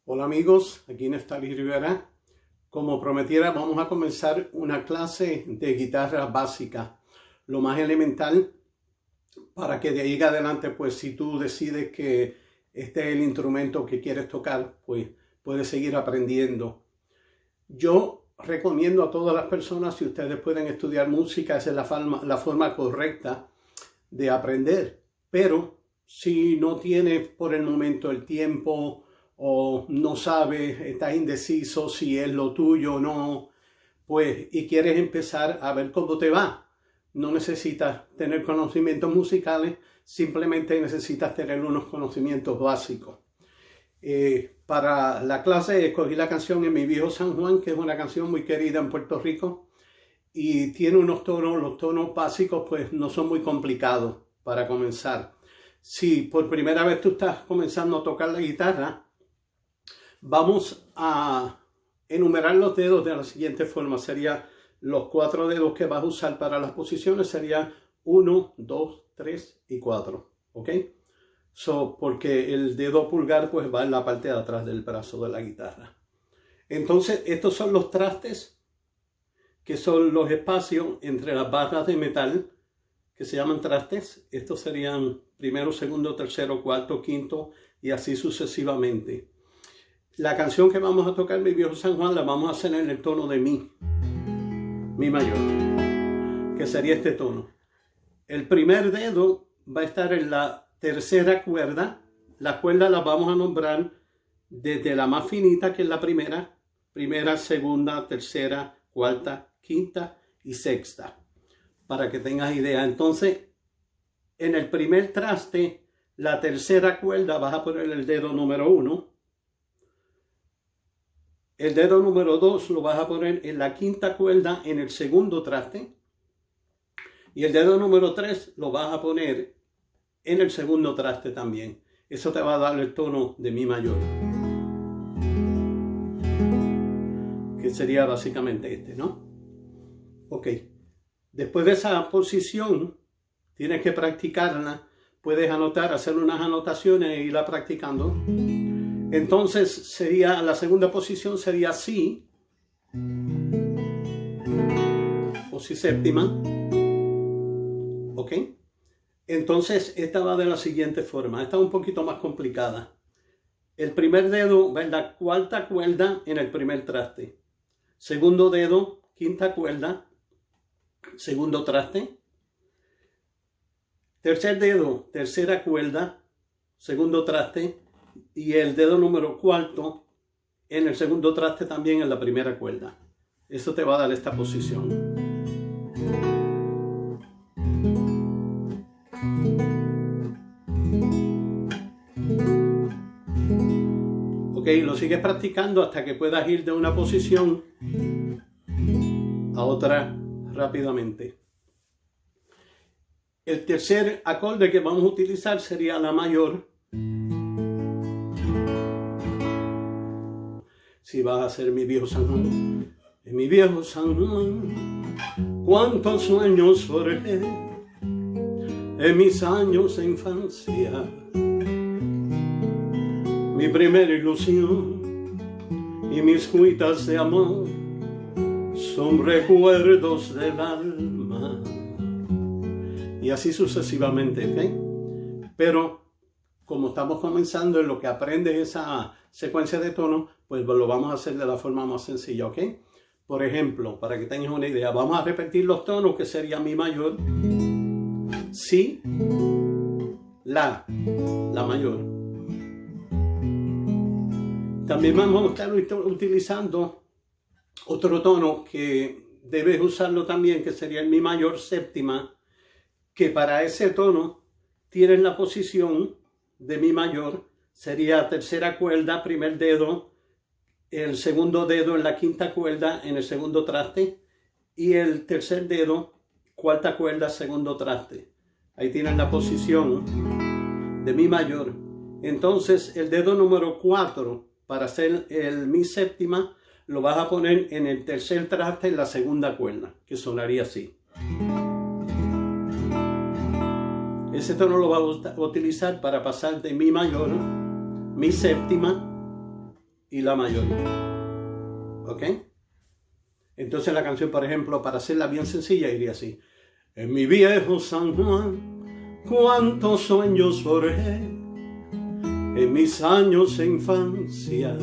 Hola amigos, aquí Neftali Rivera. Como prometiera, vamos a comenzar una clase de guitarra básica, lo más elemental, para que de ahí en adelante, pues si tú decides que este es el instrumento que quieres tocar, pues puedes seguir aprendiendo. Yo recomiendo a todas las personas, si ustedes pueden estudiar música, esa es la forma correcta de aprender. Pero si no tienes por el momento el tiempo, o no sabes, estás indeciso si es lo tuyo o no, pues, y quieres empezar a ver cómo te va. No necesitas tener conocimientos musicales, simplemente necesitas tener unos conocimientos básicos. Para la clase escogí la canción En mi viejo San Juan, que es una canción muy querida en Puerto Rico, y tiene unos tonos, los tonos básicos pues no son muy complicados para comenzar. Si por primera vez tú estás comenzando a tocar la guitarra, vamos a enumerar los dedos de la siguiente forma. Sería los 4 dedos que vas a usar para las posiciones. Sería 1, 2, 3 y 4. ¿Ok? Porque el dedo pulgar pues va en la parte de atrás del brazo de la guitarra. Entonces, estos son los trastes, que son los espacios entre las barras de metal, que se llaman trastes. Estos serían primero, segundo, tercero, cuarto, quinto y así sucesivamente. La canción que vamos a tocar, Mi viejo San Juan, la vamos a hacer en el tono de mi mayor, que sería este tono. El primer dedo va a estar en la tercera cuerda. La cuerda la vamos a nombrar desde la más finita, que es la primera, segunda, tercera, cuarta, quinta y sexta, para que tengas idea. Entonces, en el primer traste, la tercera cuerda, vas a poner el dedo número 1. El dedo número 2 lo vas a poner en la quinta cuerda en el segundo traste. Y el dedo número 3 lo vas a poner en el segundo traste también. Eso te va a dar el tono de Mi mayor, que sería básicamente este, ¿no? Ok. Después de esa posición, tienes que practicarla. Puedes anotar, hacer unas anotaciones e irla practicando. Entonces sería, la segunda posición sería Si o Si séptima. ¿Ok? Entonces esta va de la siguiente forma. Esta es un poquito más complicada. El primer dedo va en la cuarta cuerda en el primer traste. Segundo dedo, quinta cuerda, segundo traste. Tercer dedo, tercera cuerda, segundo traste. Y el dedo número 4 en el segundo traste también en la primera cuerda. Eso te va a dar esta posición. Ok, lo sigues practicando hasta que puedas ir de una posición a otra rápidamente. El tercer acorde que vamos a utilizar sería la mayor. Si vas a hacer Mi viejo San Juan. En mi viejo San Juan, cuántos sueños forjé en mis años de infancia. Mi primera ilusión y mis cuitas de amor son recuerdos del alma. Y así sucesivamente, ¿ok? Pero como estamos comenzando en lo que aprendes esa secuencia de tonos, pues lo vamos a hacer de la forma más sencilla, ¿ok? Por ejemplo, para que tengas una idea, vamos a repetir los tonos, que sería Mi mayor, Si, La mayor. También vamos a estar utilizando otro tono que debes usarlo también, que sería el Mi mayor séptima, que para ese tono tienes la posición de Mi mayor, sería tercera cuerda, primer dedo, el segundo dedo en la quinta cuerda en el segundo traste y el tercer dedo, cuarta cuerda, segundo traste. Ahí tienes la posición de Mi mayor. Entonces el dedo número 4 para hacer el Mi séptima lo vas a poner en el tercer traste en la segunda cuerda, que sonaría así. Ese tono lo vas a utilizar para pasar de Mi mayor, Mi séptima, y la mayor. ¿Ok? Entonces la canción, por ejemplo, para hacerla bien sencilla, iría así. En mi viejo San Juan, cuántos sueños forjé en mis años de infancia.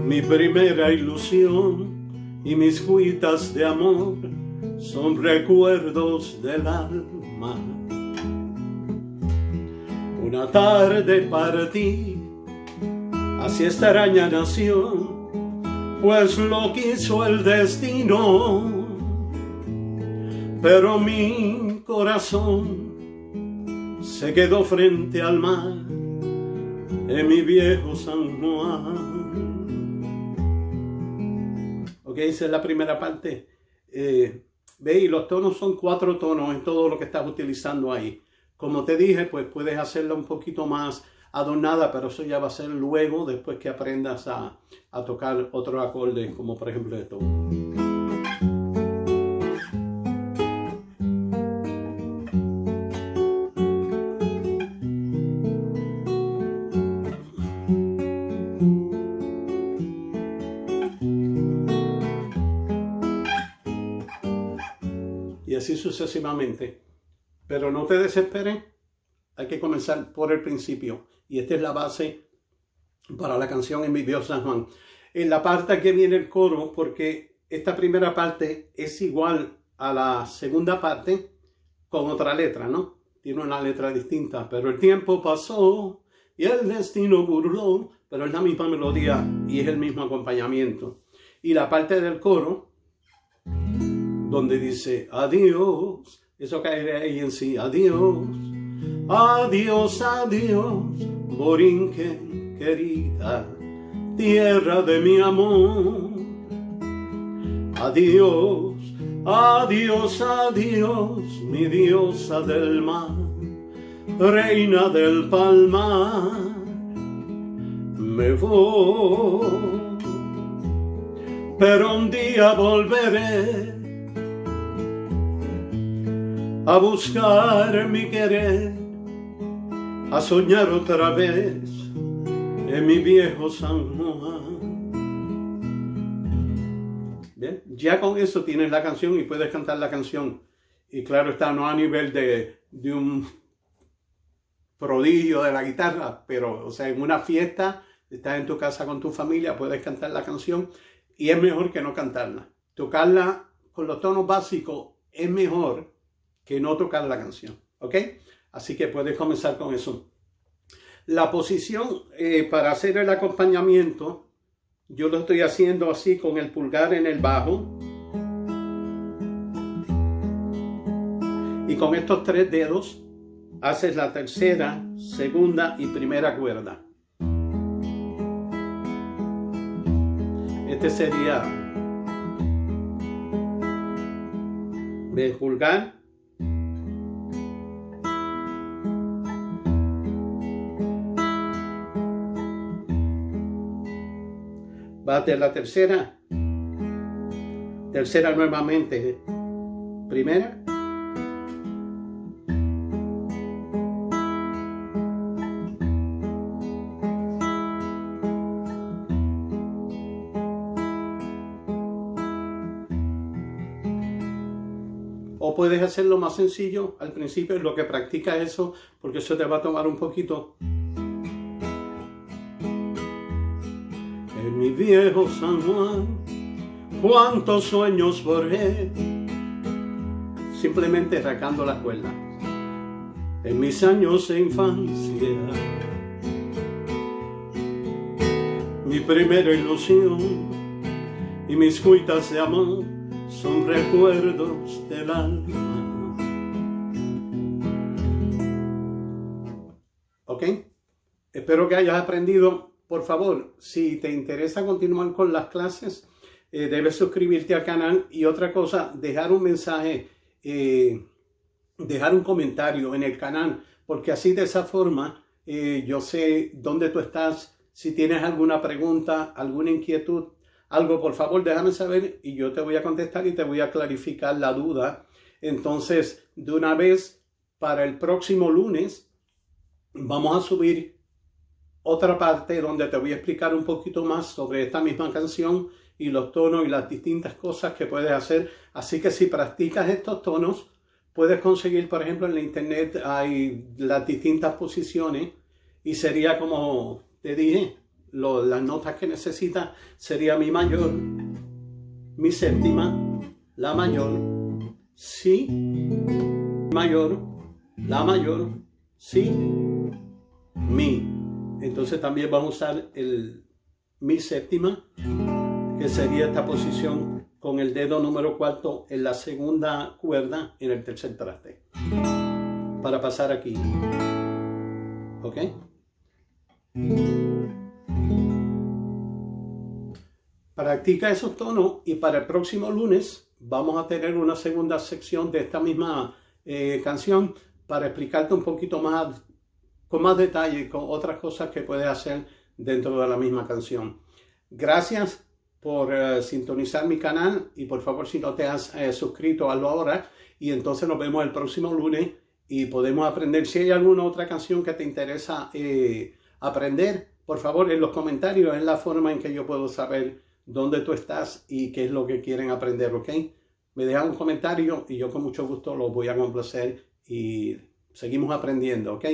Mi primera ilusión y mis cuitas de amor son recuerdos del alma. Una tarde partí hacia esta extraña nación, pues lo quiso el destino, pero mi corazón se quedó frente al mar en mi viejo San Juan. Ok, esa es la primera parte. Ve, y los tonos son 4 tonos en todo lo que estás utilizando ahí. Como te dije, pues puedes hacerla un poquito más adornada, pero eso ya va a ser luego, después que aprendas a tocar otros acordes, como por ejemplo esto. Y así sucesivamente. Pero no te desesperes, hay que comenzar por el principio. Y esta es la base para la canción En mi viejo San Juan. En la parte que viene el coro, porque esta primera parte es igual a la segunda parte con otra letra, ¿no? Tiene una letra distinta. Pero el tiempo pasó y el destino burló, pero es la misma melodía y es el mismo acompañamiento. Y la parte del coro, donde dice adiós, eso cae ahí en sí, adiós, adiós, adiós, Borinquen querida, tierra de mi amor. Adiós, adiós, adiós, mi diosa del mar, reina del palmar. Me voy, pero un día volveré a buscar mi querer, a soñar otra vez en mi viejo San Juan. Bien, ya con eso tienes la canción y puedes cantar la canción. Y claro está, no a nivel de un prodigio de la guitarra, pero o sea, en una fiesta, estás en tu casa con tu familia, puedes cantar la canción y es mejor que no cantarla. Tocarla con los tonos básicos es mejor que no tocar la canción, ¿ok? Así que puedes comenzar con eso. La posición para hacer el acompañamiento, yo lo estoy haciendo así con el pulgar en el bajo. Y con estos 3 dedos haces la tercera, segunda y primera cuerda. Este sería el pulgar, bate la tercera, tercera nuevamente, primera, o puedes hacerlo más sencillo al principio, lo que practica eso, porque eso te va a tomar un poquito. En mi viejo San Juan, cuántos sueños forjé, simplemente rascando la cuerda. En mis años de infancia, mi primera ilusión y mis cuitas de amor son recuerdos del alma. ¿Ok? Espero que hayas aprendido. Por favor, si te interesa continuar con las clases, debes suscribirte al canal y otra cosa, dejar un mensaje, dejar un comentario en el canal, porque así de esa forma yo sé dónde tú estás. Si tienes alguna pregunta, alguna inquietud, algo, por favor déjame saber y yo te voy a contestar y te voy a clarificar la duda. Entonces, de una vez, para el próximo lunes vamos a subir otra parte donde te voy a explicar un poquito más sobre esta misma canción y los tonos y las distintas cosas que puedes hacer. Así que si practicas estos tonos, puedes conseguir, por ejemplo, en la internet hay las distintas posiciones y sería como te dije, las notas que necesitas sería mi mayor, mi séptima, la mayor, si mayor, la mayor, si, mi. Entonces también vamos a usar el mi séptima, que sería esta posición con el dedo número cuarto en la segunda cuerda en el tercer traste, para pasar aquí. ¿Ok? Practica esos tonos y para el próximo lunes vamos a tener una segunda sección de esta misma canción para explicarte un poquito más, con más detalle, con otras cosas que puedes hacer dentro de la misma canción. Gracias por sintonizar mi canal y por favor, si no te has suscrito, hazlo ahora y entonces nos vemos el próximo lunes y podemos aprender. Si hay alguna otra canción que te interesa aprender, por favor, en los comentarios es la forma en que yo puedo saber dónde tú estás y qué es lo que quieren aprender, ¿ok? Me dejan un comentario y yo con mucho gusto lo voy a complacer y seguimos aprendiendo, ¿ok?